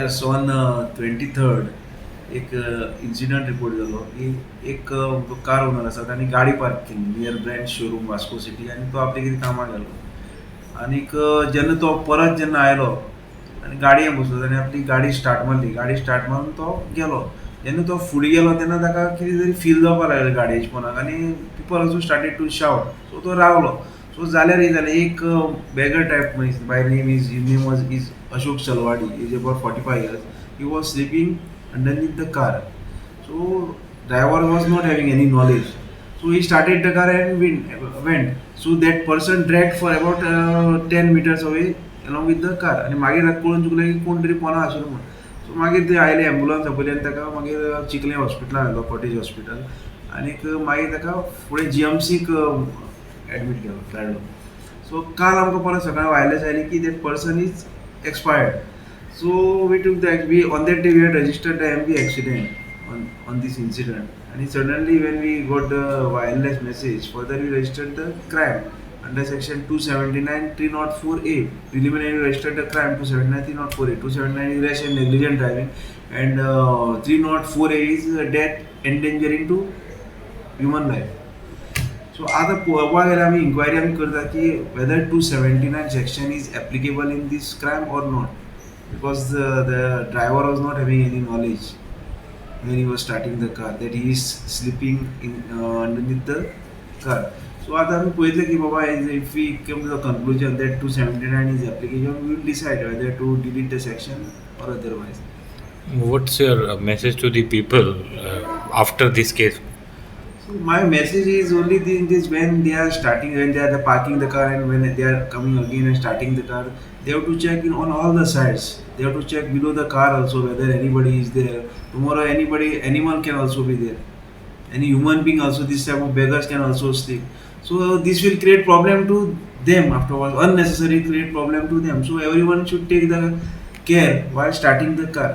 Yes on 23rd एक incident report जालो की एक कार ओनर आसा ताणी गाडी पार्क केली near brand showroom Vasco city आनी तो आपल्या कितें कामाक गेलो आनीक जेन्ना तो परत जेन्ना आयलो आनी गाडयेन बसलो ताणें आपली गाडी स्टार्ट मारली गाडी स्टार्ट मारून तो गेलो जेन्ना तो फुडें गेलो तेन्ना ताका कितें तरी फील जावपाक लागलें गाडयेच्या पोंदाक आनी people also started to shout so तो रावलो सो जाल्यार कितें जालें एक बेगर टायप मनीस by name is Ashok Chalwadi, is about 45 years. He was sleeping underneath the car. So driver was not having any knowledge. So he started the car and went. So that person dragged for about 10 meters away along with the car. आणि मागीर कळून चुकलें की कोण तरी पोना आशिल्लो म्हणून. सो मागीर ते आयले एम्बुलन्स आपयली आनी ताका मागीर चिखले हॉस्पिटलान व्हेलो कॉटेज हॉस्पिटल आनीक मागीर ताका फुडें जीएमसीक एडमीट केलो धाडलो. सो काल आमकां परत सकाळीं वायरलेस आयली की that person is expired. So we took on that day we had registered the MV accident on this incident. And suddenly when we got the wireless message, further we registered the crime under section 279 304A. Preliminary we registered the crime 279 304A. 279 is rash and negligent driving, and 304A is death endangering to human life. So आता पळोवपाक गेल्यार आमी inquiry आमी करता की weather 279 section is applicable in this crime or not, because the driver was not having any knowledge when he was starting the car that he is sleeping underneath the car. So आता आमी पळयतले की बाबा if we come to the conclusion that 279 is applicable, we will decide whether to delete the section or otherwise. What's your message to the people after this case? So my message is only this: when they are starting, when they are parking the car and when they are coming again and starting the car, they have to check in on all the sides. They have to check below the car also whether anybody is there. Tomorrow animal can also be there. Any human being also, this type of beggars can also sleep. So this will create problem to them afterwards, unnecessary create problem to them. So everyone should take the care while starting the car.